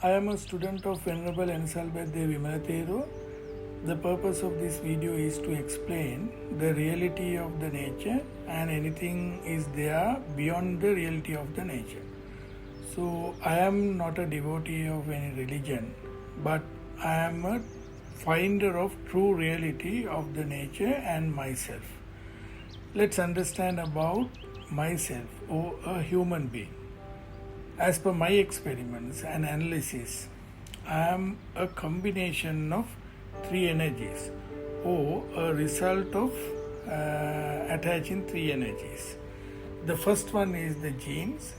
I am a student of Venerable Ensalbert Devi Malathero. The purpose of this video is to explain the reality of the nature and anything is there beyond the reality of the nature. So I am not a devotee of any religion, but I am a finder of true reality of the nature and myself. Let's understand about myself or a human being. As per my experiments and analysis, I am a combination of three energies or a result of attaching three energies. The first one is the genes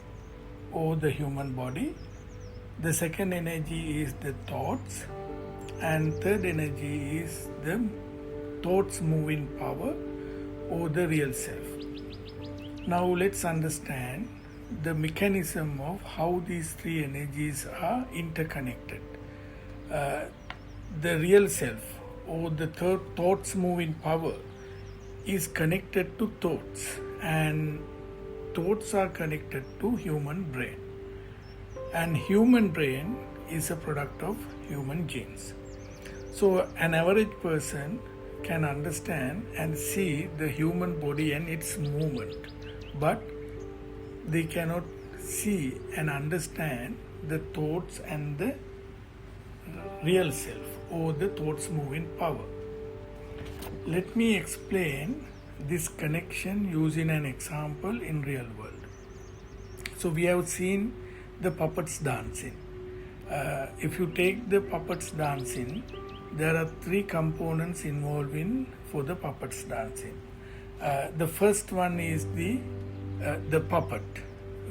or the human body. The second energy is the thoughts, and third energy is the thoughts moving power or the real self. Now let's understand the mechanism of how these three energies are interconnected. The real self or the thoughts moving power is connected to thoughts, and thoughts are connected to human brain, and human brain is a product of human genes. So an average person can understand and see the human body and its movement, but they cannot see and understand the thoughts and the real self or the thoughts moving power. Let me explain this connection using an example in real world. So we have seen the puppets dancing. If you take the puppets dancing, there are three components involved for the puppets dancing. The first one is the puppet,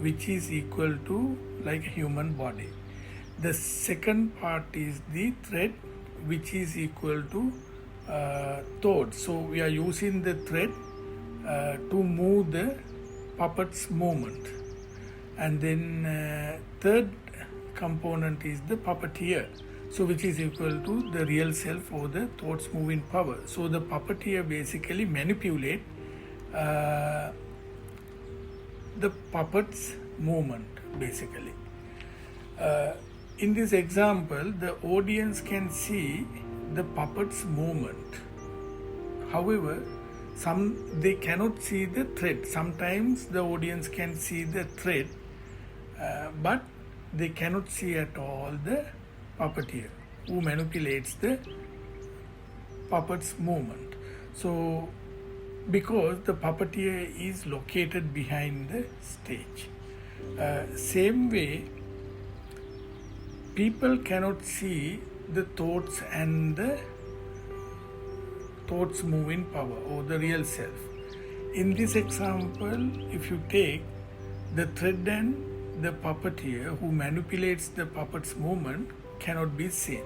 which is equal to like a human body. The second part is the thread, which is equal to thought. So we are using the thread to move the puppet's movement. And then third component is the puppeteer, so which is equal to the real self or the thoughts moving power. So the puppeteer basically manipulate the puppet's movement basically. In this example, the audience can see the puppet's movement. However, they cannot see the thread. Sometimes the audience can see the thread, but they cannot see at all the puppeteer who manipulates the puppet's movement. So because the puppeteer is located behind the stage. Same way, people cannot see the thoughts and the thoughts moving power or the real self. In this example, if you take the thread and the puppeteer who manipulates the puppet's movement cannot be seen.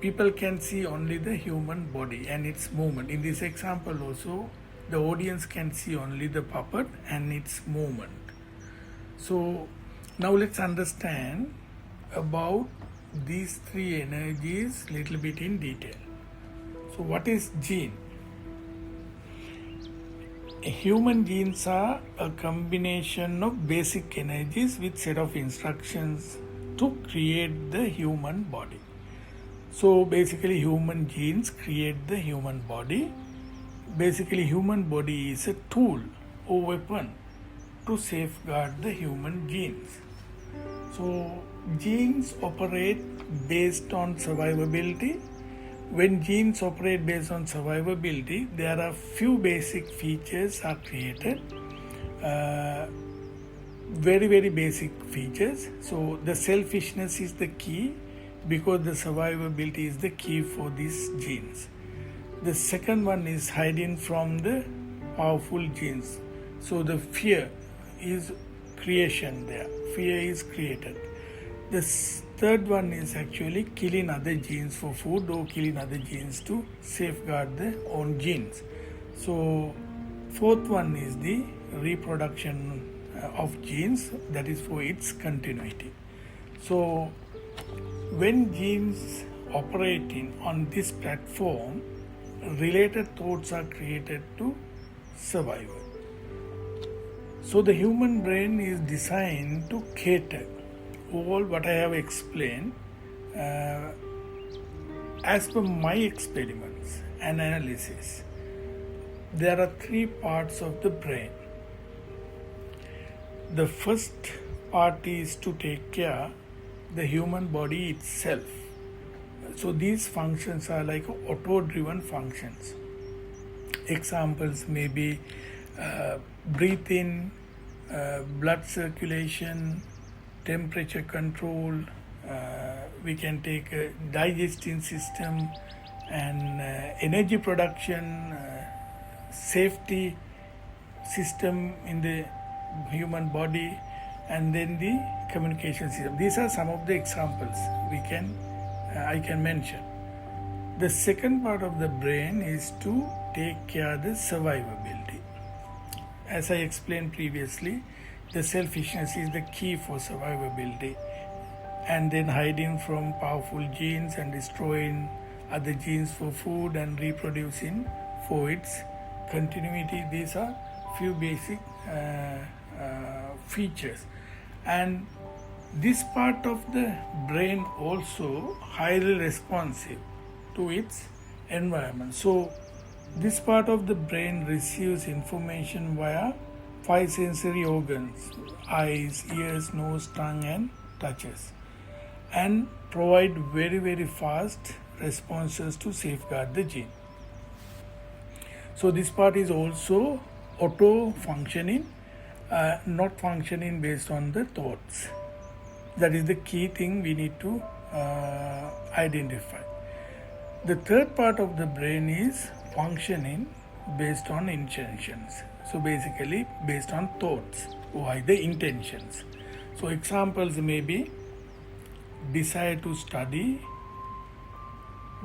People can see only the human body and its movement. In this example also, the audience can see only the puppet and its movement. So now let's understand about these three energies little bit in detail. So what is gene? Human genes are a combination of basic energies with set of instructions to create the human body. So basically human genes create the human body. Basically human body is a tool or weapon to safeguard the human genes. So genes operate based on survivability. When genes operate based on survivability, there are few basic features are created. Very basic features. So the selfishness is the key, because the survivability is the key for these genes. The second one is hiding from the powerful genes. So the fear is creation there. Fear is created. The third one is actually killing other genes for food or killing other genes to safeguard their own genes. So fourth one is the reproduction of genes, that is for its continuity. So when genes operating on this platform, related thoughts are created to survival. So the human brain is designed to cater all what I have explained, as per my experiments and analysis, there are three parts of the brain. The first part is to take care the human body itself. So these functions are like auto-driven functions. Examples may be breathing, blood circulation, temperature control. We can take a digestive system and energy production, safety system in the human body, and then the communication system. These are some of the examples I can mention. The second part of the brain is to take care of the survivability. As I explained previously, the selfishness is the key for survivability, and then hiding from powerful genes and destroying other genes for food and reproducing for its continuity. These are few basic features, and this part of the brain also highly responsive to its environment. So this part of the brain receives information via five sensory organs: eyes, ears, nose, tongue, and touches, and provide very, very fast responses to safeguard the gene. So this part is also auto functioning, not functioning based on the thoughts. That is the key thing we need to identify. The third part of the brain is functioning based on intentions. So basically based on thoughts or the intentions. So examples may be desire to study,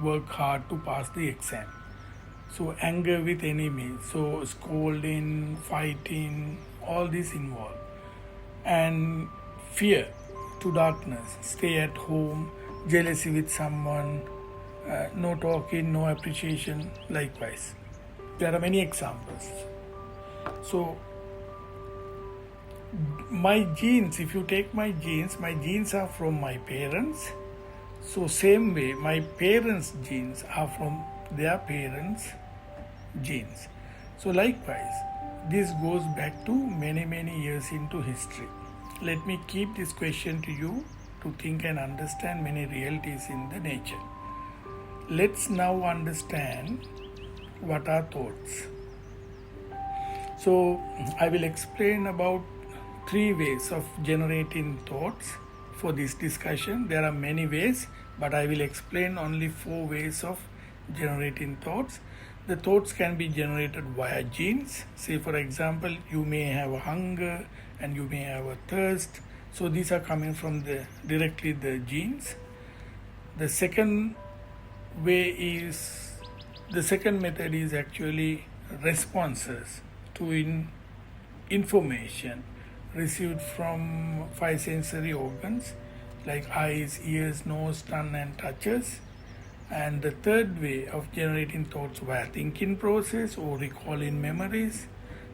work hard to pass the exam. So anger with enemies, so scolding, fighting, all this involved. And fear to darkness, stay at home, jealousy with someone, no talking, no appreciation, likewise. There are many examples. So my genes, if you take my genes are from my parents. So same way, my parents' genes are from their parents' genes. So likewise, this goes back to many, many years into history. Let me keep this question to you to think and understand many realities in the nature. Let's now understand what are thoughts. So I will explain about three ways of generating thoughts for this discussion. There are many ways, but I will explain only 4 ways of generating thoughts. The thoughts can be generated via genes. Say for example, you may have a hunger and you may have a thirst. So these are coming from directly the genes. The second method is actually responses to information received from 5 sensory organs like eyes, ears, nose, tongue, and touches. And the third way of generating thoughts via thinking process or recalling memories.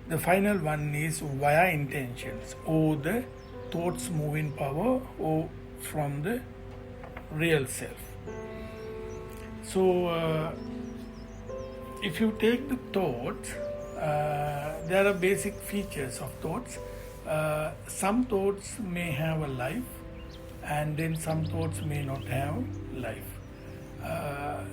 The final one is via intentions or the thoughts moving power or from the real self. So if you take the thoughts, there are basic features of thoughts. Some thoughts may have a life, and then some thoughts may not have life.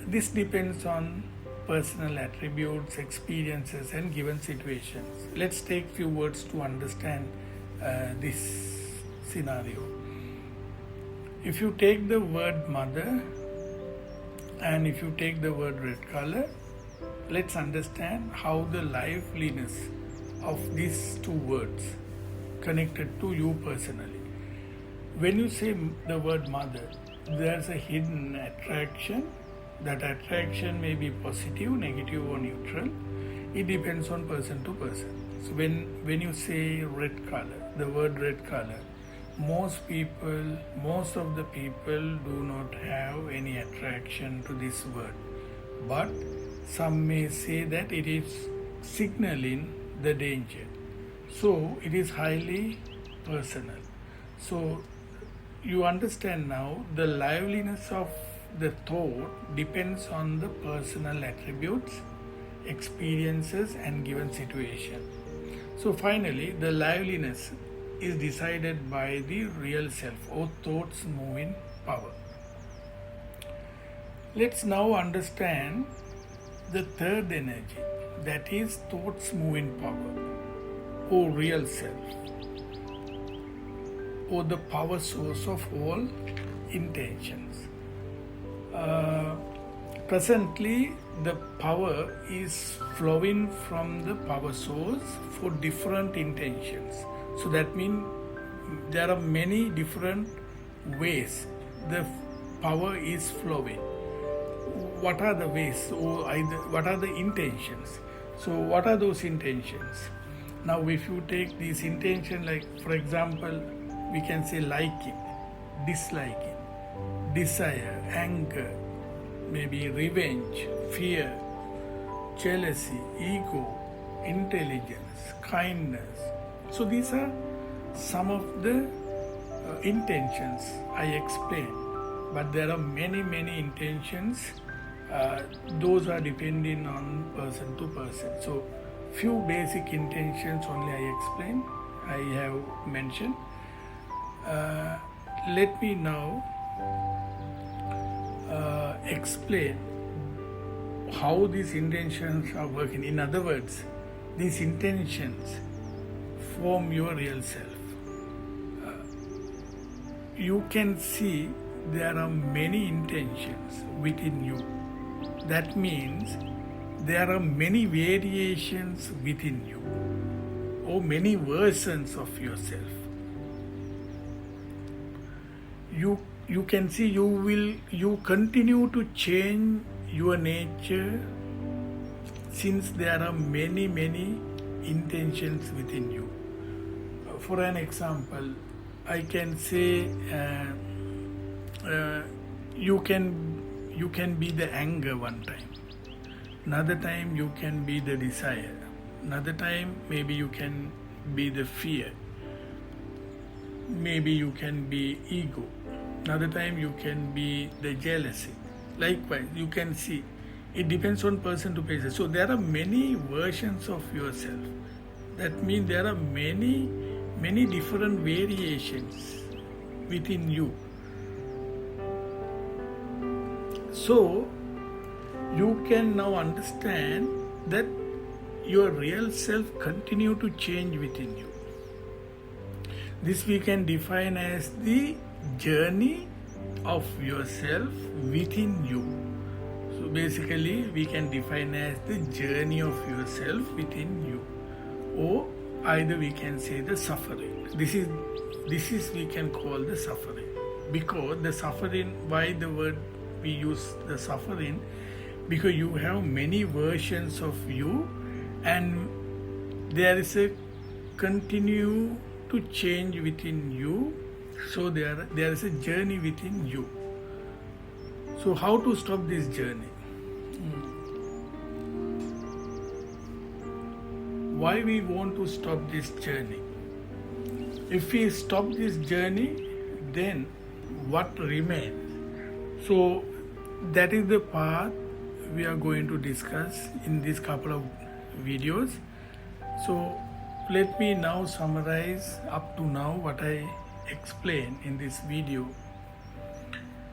This depends on personal attributes, experiences, and given situations. Let's take few words to understand this scenario. If you take the word mother and if you take the word red color, let's understand how the liveliness of these two words connected to you personally. When you say the word mother, there's a hidden attraction. That attraction may be positive, negative, or neutral. It depends on person to person. So when you say red color, the word red color, most of the people do not have any attraction to this word. But some may say that it is signaling the danger. So it is highly personal. So you understand now the liveliness of the thought depends on the personal attributes, experiences, and given situation. So finally, the liveliness is decided by the real self or thought's moving power. Let's now understand the third energy, that is thought's moving power or real self, or the power source of all intentions. Presently, the power is flowing from the power source for different intentions. So that means there are many different ways the power is flowing. What are the ways, or what are the intentions? So what are those intentions? Now if you take these intentions, like for example, we can say liking, disliking, desire, anger, maybe revenge, fear, jealousy, ego, intelligence, kindness. So these are some of the intentions I explained, but there are many intentions. Those are depending on person to person. So few basic intentions only I have mentioned. Let me now explain how these intentions are working. In other words, these intentions form your real self. You can see there are many intentions within you. That means there are many variations within you, or many versions of yourself. You can see you continue to change your nature, since there are many intentions within you. For an example, I can say you can be the anger one time, another time you can be the desire, another time maybe you can be the fear, maybe you can be ego, another time you can be the jealousy. Likewise, you can see it depends on person to person. So there are many versions of yourself. That means there are many different variations within you. So you can now understand that your real self continue to change within you. This we can define as the journey of yourself within you. So basically we can define as the journey of yourself within you, or either we can say the suffering. This is we can call the suffering, because the suffering, why the word we use the suffering, because you have many versions of you and there is a continue to change within you. So there is a journey within you. So how to stop this journey? Why we want to stop this journey? If we stop this journey, then what remains? So that is the path we are going to discuss in this couple of videos. So let me now summarize up to now what I explained in this video.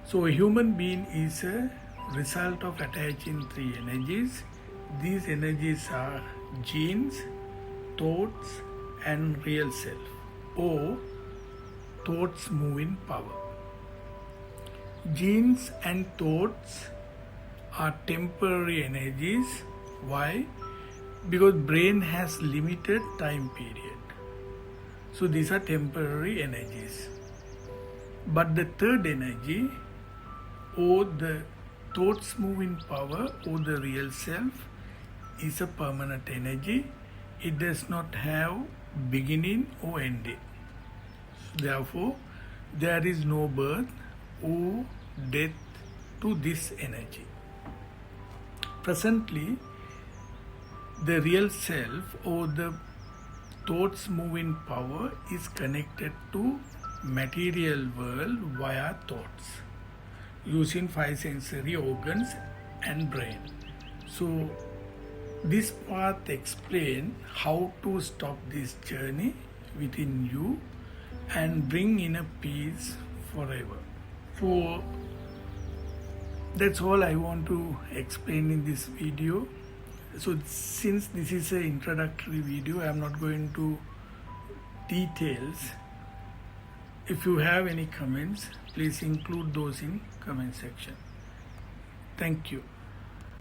So a human being is a result of attaching three energies. These energies are genes, thoughts, and real self, or thoughts moving power. Genes and thoughts are temporary energies. Why? Because brain has limited time period. So these are temporary energies. But the third energy, or the thoughts moving power, or the real self, is a permanent energy. It does not have beginning or ending. Therefore, there is no birth or death to this energy. Presently, the real self or the thoughts moving power is connected to material world via thoughts using five sensory organs and brain. So this path explains how to stop this journey within you and bring inner peace forever. So that's all I want to explain in this video. So since this is an introductory video, I am not going to details. If you have any comments, please include those in comment section. Thank you.